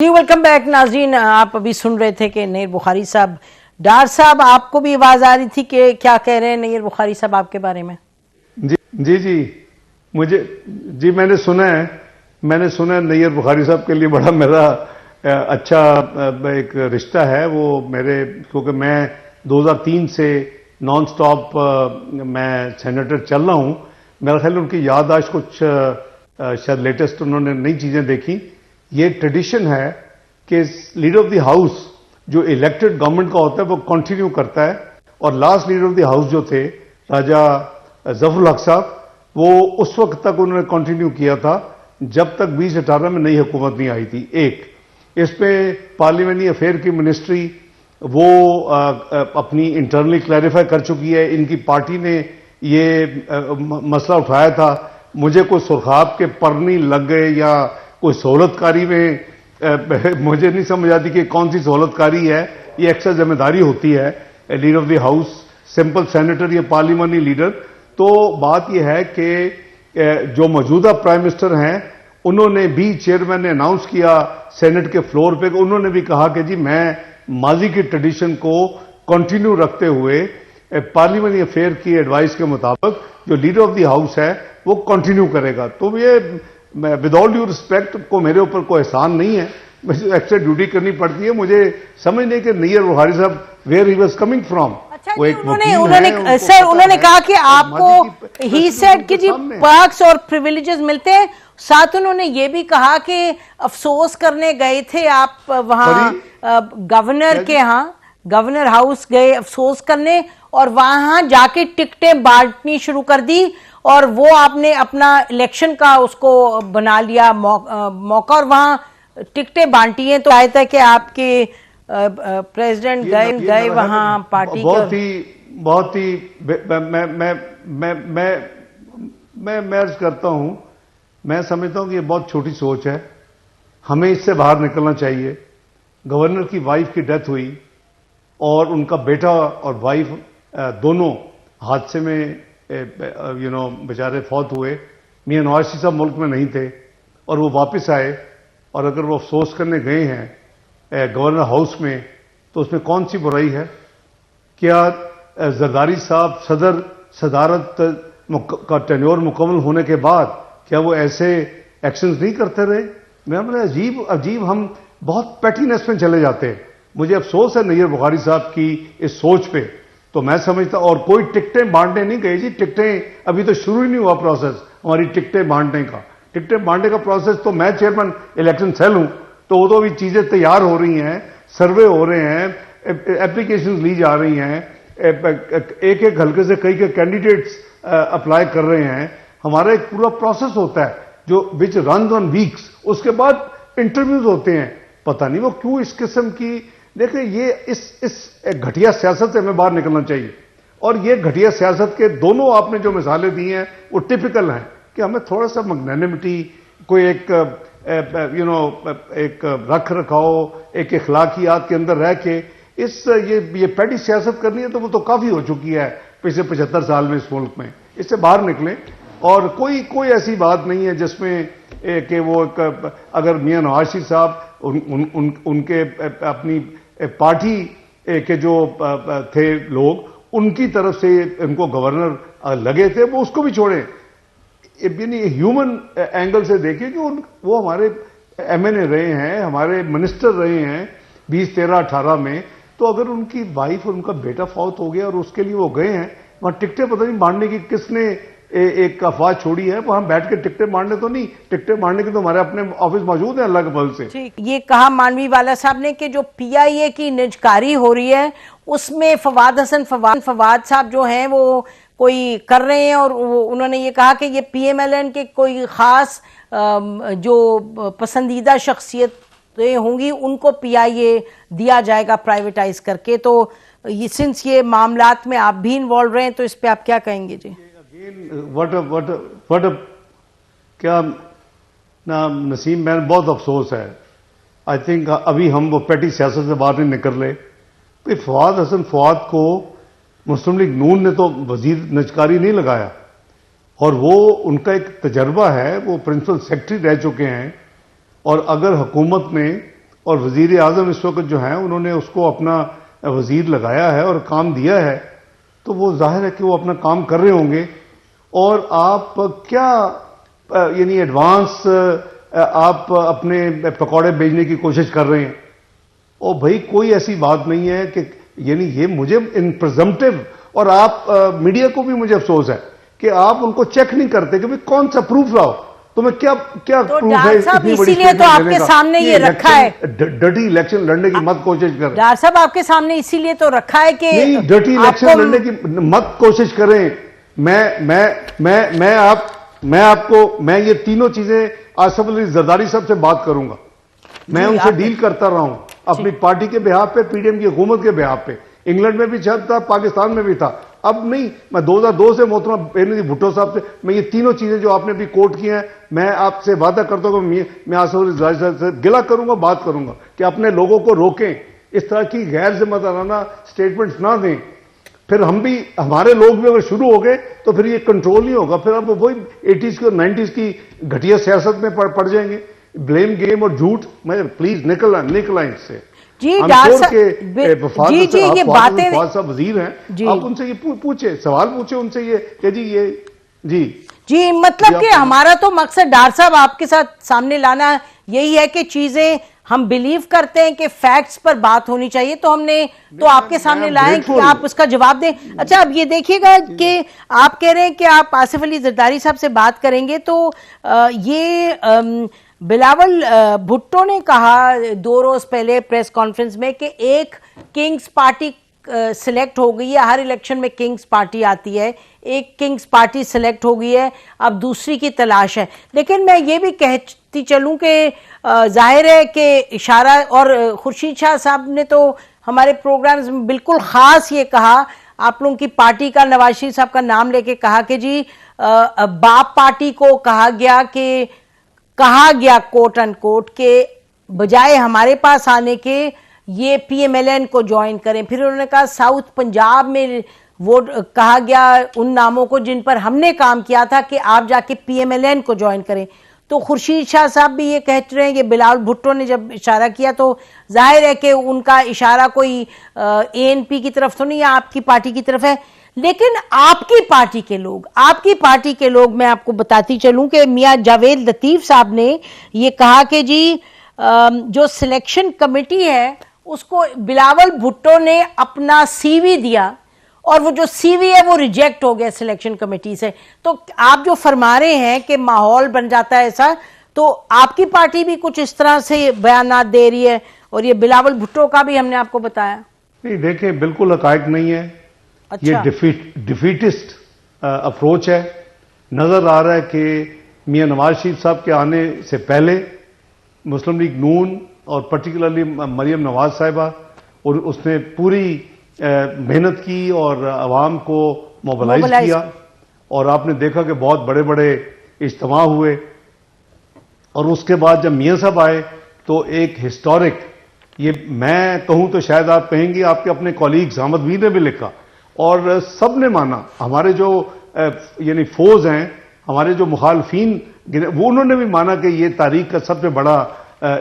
जी welcome back नाज़रीन। आप अभी सुन रहे थे कि नईर बुखारी साहब, डार साहब आपको भी आवाज आ रही थी कि क्या कह रहे हैं नईर बुखारी साहब आपके बारे में? जी जी जी मुझे जी मैंने सुना है नैयर बुखारी साहब के लिए बड़ा मेरा अच्छा एक रिश्ता है वो मेरे, क्योंकि मैं 2003 से नॉन स्टॉप मैं सेनेटर चल रहा हूं। मेरा ख्याल उनकी याददाश्त कुछ शायद लेटेस्ट उन्होंने नई चीजें देखी। ये ट्रेडिशन है कि लीडर ऑफ द हाउस जो इलेक्टेड गवर्नमेंट का होता है वो कंटिन्यू करता है, और last leader of the house जो थे राजा जफरुल हक साहब, वो उस वक्त तक उन्होंने कंटिन्यू किया था जब तक 2018 में नई हुकूमत नहीं आई थी। एक इस पे पार्लियामेंट्री अफेयर की मिनिस्ट्री वो अपनी इंटरनली क्लैरिफाई कर चुकी है। इनकी पार्टी ने ये मसला उठाया था, मुझे कोई सुरखाब के पर नहीं लग गए या कोई सहूलतकारी में मुझे नहीं समझ आती कि कौन सी सहूलतकारी है। ये एक्स्ट्रा जिम्मेदारी होती है leader of the house, simple senator या पार्लियामेंट्री लीडर। तो बात यह है कि जो मौजूदा प्राइम मिनिस्टर हैं उन्होंने भी, चेयरमैन ने अनाउंस किया सेनेट के फ्लोर पे, उन्होंने भी कहा कि जी मैं माजी की ट्रेडिशन को कंटिन्यू रखते हुए पार्लियामेंट्री अफेयर की एडवाइस के मुताबिक जो लीडर ऑफ द हाउस है वो कंटिन्यू करेगा। तो ये विद ऑल ड्यू रिस्पेक्ट को मेरे ऊपर कोई एहसान नहीं है, मुझे एक्स्ट्रा ड्यूटी करनी पड़ती है। मुझे समझ नहीं कि नैयर बुखारी साहब where he was coming from. वो एक उन्होंने कहा कि आपको ही सेड कि जी पर्क्स और प्रिविलेजेस मिलते हैं। साथ उन्होंने ये भी कहा कि अफसोस करने गए थे आप वहां गवर्नर के यहाँ, गवर्नर हाउस गए अफसोस करने, और वहां जाके टिकटें बांटनी शुरू कर दी, और वो आपने अपना इलेक्शन का उसको बना लिया मौका, और वहां टिकटें बांटी हैं। तो आया था कि आपके प्रेसिडेंट गए वहां पार्टी बहुत ही मैं अर्ज करता हूं, मैं समझता हूं कि ये बहुत छोटी सोच है, हमें इससे बाहर निकलना चाहिए। गवर्नर की वाइफ की डेथ हुई और उनका बेटा और वाइफ दोनों हादसे में बेचारे फौत हुए। मियां नवाज शरीफ साहब मुल्क में नहीं थे और वो वापस आए, और अगर वो अफसोस करने गए हैं गवर्नर हाउस में तो उसमें कौन सी बुराई है? क्या जरदारी साहब सदारत का टेन्योर मुकम्मल होने के बाद क्या वो ऐसे एक्शंस नहीं करते रहे? मैं मतलब अजीब हम बहुत पैटीनेस में चले जाते हैं। मुझे अफसोस है नैयर बुखारी साहब की इस सोच पे। तो मैं समझता, और कोई टिकटें बांटने नहीं गए जी, टिकटें अभी तो शुरू ही नहीं हुआ प्रोसेस हमारी टिकटें बांटने का प्रोसेस। तो मैं चेयरमैन इलेक्शन सेल हूं, तो वो तो अभी चीजें तैयार हो रही हैं, सर्वे हो रहे हैं, एप्लीकेशंस ली जा रही हैं, एक एक हल्के से कई के कैंडिडेट्स अप्लाई कर रहे हैं। हमारा एक पूरा प्रोसेस होता है जो विच रन ऑन वीक्स, उसके बाद इंटरव्यूज होते हैं। पता नहीं वो क्यों इस किस्म की, देखिए ये इस घटिया सियासत से हमें बाहर निकलना चाहिए। और ये घटिया सियासत के दोनों आपने जो मिसालें दी हैं वो टिपिकल हैं कि हमें थोड़ा सा मैग्नेनिमिटी, कोई एक एक रख रखाव, एक इखलाकियात के अंदर रह के ये पैडी सियासत करनी है तो वो तो काफी हो चुकी है पिछले 75 साल में इस मुल्क में। इससे बाहर निकलें, और कोई ऐसी बात नहीं है जिसमें कि वो अगर मियां नवाज शरीफ साहब उनके अपनी पार्टी के जो थे लोग, उनकी तरफ से उनको गवर्नर लगे थे, वो उसको भी छोड़ें। ह्यूमन एंगल से देखिए कि वो हमारे एमएनए रहे हैं, हमारे मिनिस्टर रहे हैं 20, 13, 18 में। तो अगर उनकी वाइफ और उनका बेटा फौत हो गया और उसके लिए वो गए हैं वहां, टिकटें पता नहीं बांटने की किसने एक अफवाह छोड़ी है, वहां बैठ के टिकटें बांटने तो नहीं, टिकटें बांटने के तो हमारे अपने ऑफिस मौजूद है अल्लाह के फजल से। ये कहा मानवी वाला साहब ने कि जो पीआईए की निजकारी हो रही है उसमें फवाद साहब जो हैं वो कोई कर रहे हैं, और उन्होंने ये कहा कि ये पीएमएलएन के कोई खास जो पसंदीदा शख्सियतें होंगी उनको पीआईए दिया जाएगा प्राइवेटाइज करके। तो ये सिंस ये मामलात में आप भी इन्वॉल्व रहे हैं तो इस पे आप क्या कहेंगे जी? क्या ना नसीम, मैं बहुत अफसोस है। आई थिंक अभी हम वो पैटी सियासत से बाहर नहीं निकल रहे। फवाद हसन फवाद को मुस्लिम लीग नून ने तो वजीर निजकारी नहीं लगाया, और वो उनका एक तजर्बा है, वो प्रिंसिपल सेक्रेटरी रह चुके हैं। और अगर हुकूमत ने और वजीर आजम इस वक्त जो है उन्होंने उसको अपना वजीर लगाया है और काम दिया है, तो वो जाहिर है कि वो अपना काम कर रहे होंगे। और आप क्या यानी एडवांस आप अपने पकौड़े बेचने की कोशिश कर रहे हैं। और भाई कोई ऐसी बात नहीं है कि यानी ये मुझे इन प्रिजम्पटिव, और आप मीडिया को भी मुझे अफसोस है कि आप उनको चेक नहीं करते कि भाई कौन सा प्रूफ लाओ, तुम्हें क्या क्या तो प्रूफ है इसीलिए तो आपके सामने ये रखा है, डर्टी इलेक्शन लड़ने की मत कोशिश करें। डार साहब आपके सामने इसीलिए तो रखा है कि नहीं, डर्टी इलेक्शन लड़ने की मत कोशिश करें। मैं ये तीनों चीजें आसिफ अली जरदारी साहब से बात करूंगा। मैं उनसे डील करता रहा हूं अपनी पार्टी के बिहाफ पे, पीडीएम की हुकूमत के बिहाफ पे। इंग्लैंड में भी था, पाकिस्तान में भी था। अब नहीं, मैं 2002 से मोहतरम बेनजीर भुट्टो साहब से मैं ये तीनों चीजें जो आपने भी कोट की हैं, मैं आपसे वादा करता हूं कि मैं आसिफ अली जरदारी साहब से गिला करूंगा, बात करूंगा कि अपने लोगों को रोकें, इस तरह की गैर जिम्मेदाराना स्टेटमेंट्स ना दें। फिर हम भी, हमारे लोग भी अगर शुरू हो गए तो फिर ये कंट्रोल नहीं होगा, फिर अब वही 80s की और 90s की घटिया सियासत में पड़ जाएंगे, ब्लेम गेम और झूठ। मैं प्लीज निकला इनसे जी। डार साहब जी ये बातें, साहब वजीर हैं, आप उनसे ये पूछे, सवाल पूछे उनसे ये कि जी मतलब कि हमारा तो मकसद डार साहब आपके साथ सामने लाना यही है कि चीजें हम बिलीव करते हैं कि फैक्ट्स पर बात होनी चाहिए, तो हमने तो आपके सामने लाए कि आप उसका जवाब दें। अच्छा, अब ये देखिएगा कि आप कह रहे हैं कि आप आसिफ अली जरदारी साहब से बात करेंगे, तो ये बिलावल भुट्टो ने कहा 2 रोज पहले प्रेस कॉन्फ्रेंस में कि एक किंग्स पार्टी सिलेक्ट हो गई है। हर इलेक्शन में किंग्स पार्टी आती है, एक किंग्स पार्टी सिलेक्ट हो गई है, अब दूसरी की तलाश है। लेकिन मैं ये भी कहती चलूं कि जाहिर है कि इशारा, और खुर्शीद शाह साहब ने तो हमारे प्रोग्राम्स में बिल्कुल खास ये कहा, आप लोगों की पार्टी का, नवाज शरीफ साहब का नाम लेके कहा कि जी बाप पार्टी को कहा गया कोट अनकोट के बजाय हमारे पास आने के ये पीएमएलएन को ज्वाइन करें। फिर उन्होंने कहा साउथ पंजाब में वोट कहा गया उन नामों को जिन पर हमने काम किया था कि आप जाके पीएमएलएन को ज्वाइन करें। तो खुर्शीद शाह साहब भी ये कह रहे हैं कि बिलावल भुट्टो ने जब इशारा किया तो जाहिर है कि उनका इशारा कोई एएनपी की तरफ तो नहीं है, आपकी पार्टी की तरफ है। लेकिन आपकी पार्टी के लोग मैं आपको बताती चलूं कि मियां जावेद लतीफ साहब ने ये कहा कि जी जो सिलेक्शन कमेटी है उसको बिलावल भुट्टो ने अपना सीवी दिया और वो जो सीवी है वो रिजेक्ट हो गया सिलेक्शन कमेटी से। तो आप जो फरमा रहे हैं कि माहौल बन जाता है ऐसा, तो आपकी पार्टी भी कुछ इस तरह से बयानात दे रही है, और ये बिलावल भुट्टो का भी हमने आपको बताया। नहीं, देखें, बिल्कुल हकायक नहीं है। अच्छा। ये डिफीटिस्ट अप्रोच है। नजर आ रहा है कि मियां नवाज शरीफ साहब के आने से पहले मुस्लिम लीग नून और पर्टिकुलरली मरियम नवाज साहिबा, और उसने पूरी मेहनत की और अवाम को मोबिलाइज किया, और आपने देखा कि बहुत बड़े बड़े इज्तिमा हुए। और उसके बाद जब मियां साहब आए तो एक हिस्टोरिक, ये मैं कहूं तो शायद आप कहेंगे आपके अपने कॉलीग्स अहमद वीर ने भी लिखा और सब ने माना, हमारे जो यानी फोज हैं, हमारे जो मुखालफीन, वो उन्होंने भी माना कि ये तारीख का सबसे बड़ा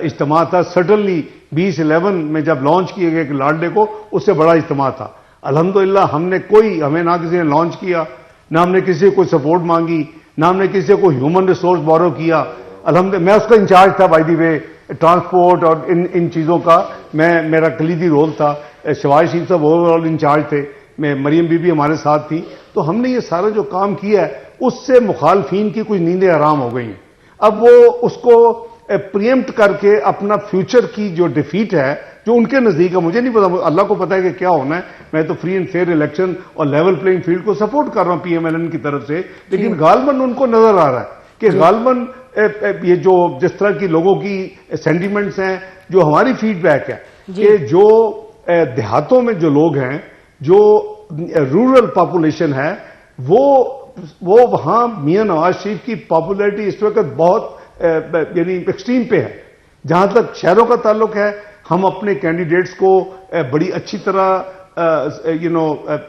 इज्तिमा था। सडनली 2011 में जब लॉन्च किए गए लाडले को, उससे बड़ा इज्तिमा था। अल्हम्दुलिल्लाह हमें ना किसी ने लॉन्च किया, ना हमने किसी से कोई सपोर्ट मांगी, ना हमने किसी से कोई ह्यूमन रिसोर्स बोरो किया। अल्हम्दुलिल्लाह मैं उसका इंचार्ज था, बाय द वे, ट्रांसपोर्ट और इन चीजों का मेरा कलीदी रोल था। शहबाज शरीफ साहब ओवरऑल इंचार्ज थे, मरियम बीबी हमारे साथ थी। तो हमने ये सारा जो काम किया है उससे मुखालफीन की कुछ नींदें आराम हो गई हैं। अब वो उसको प्रियम्प्ट करके अपना फ्यूचर की जो डिफीट है, जो उनके नजदीक है, मुझे नहीं पता, अल्लाह को पता है कि क्या होना है। मैं तो फ्री एंड फेयर इलेक्शन और लेवल प्लेइंग फील्ड को सपोर्ट कर रहा हूं पीएमएलएन की तरफ से, लेकिन गालबन उनको नजर आ रहा है कि गालबन ये जो जिस तरह की लोगों की सेंटिमेंट्स हैं, जो हमारी फीडबैक है कि जो देहातों में जो लोग हैं, जो रूरल पॉपुलेशन है, वो वहां मियां नवाज शरीफ की पॉपुलैरिटी इस वक्त बहुत यानी एक्सट्रीम पे है। जहां तक शहरों का ताल्लुक है, हम अपने कैंडिडेट्स को बड़ी अच्छी तरह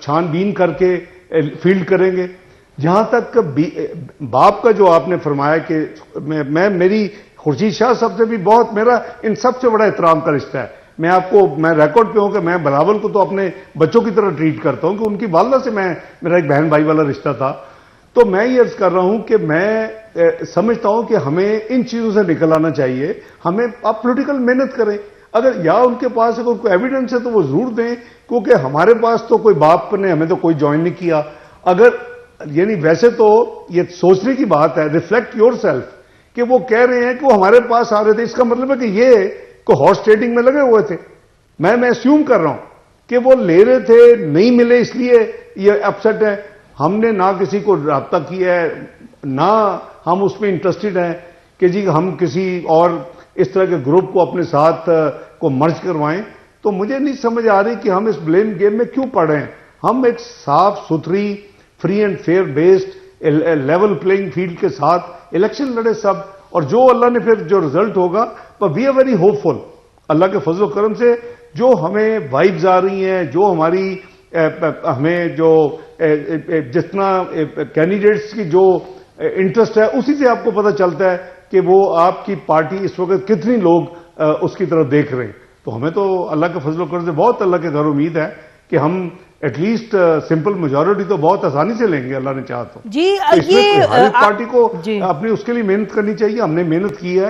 छानबीन करके फील्ड करेंगे। जहां तक बाप का जो आपने फरमाया कि मेरी खुर्शीद शाह साहब से भी बहुत मेरा इन सबसे बड़ा एहतराम का रिश्ता है। मैं रिकॉर्ड पे हूं कि मैं बिलावल को तो अपने बच्चों की तरह ट्रीट करता हूं कि उनकी वालदा से मेरा एक बहन भाई वाला रिश्ता था। तो मैं ये अर्ज कर रहा हूं कि मैं समझता हूं कि हमें इन चीजों से निकल आना चाहिए। हमें आप पॉलिटिकल मेहनत करें, अगर या उनके पास अगर कोई एविडेंस है तो वो जरूर दें, क्योंकि हमारे पास तो कोई बाप ने हमें तो कोई ज्वाइन नहीं किया। अगर यानी वैसे तो ये सोचने की बात है, रिफ्लेक्ट योरसेल्फ, कि वो कह रहे हैं कि वो हमारे पास आ रहे थे, इसका मतलब है कि ये को हॉर्स ट्रेडिंग में लगे हुए थे। मैं अस्यूम कर रहा हूं कि वो ले रहे थे, नहीं मिले इसलिए ये अपसेट है। हमने ना किसी को राब्ता किया है, ना हम उसमें इंटरेस्टेड हैं कि जी हम किसी और इस तरह के ग्रुप को अपने साथ को मर्ज करवाएं। तो मुझे नहीं समझ आ रही कि हम इस ब्लेम गेम में क्यों पड़ रहे हैं। हम एक साफ सुथरी, free and fair based level playing field के साथ इलेक्शन लड़े सब, और जो अल्लाह ने फिर जो रिजल्ट होगा, पर वी आर वेरी होपफुल अल्लाह के फजल करम से। जो हमें वाइब्स आ रही हैं, जो हमारी हमें जो जितना कैंडिडेट्स की जो इंटरेस्ट है, उसी से आपको पता चलता है कि वो आपकी पार्टी इस वक्त कितनी लोग उसकी तरफ देख रहे हैं। तो हमें तो अल्लाह के फजल करम से बहुत अल्लाह के घर उम्मीद है कि हम एटलीस्ट सिंपल मेजॉरिटी तो बहुत आसानी से लेंगे, अल्लाह ने चाहा तो। जी तो इसमें ये हर एक पार्टी को जी अपनी उसके लिए मेहनत करनी चाहिए। हमने मेहनत की है।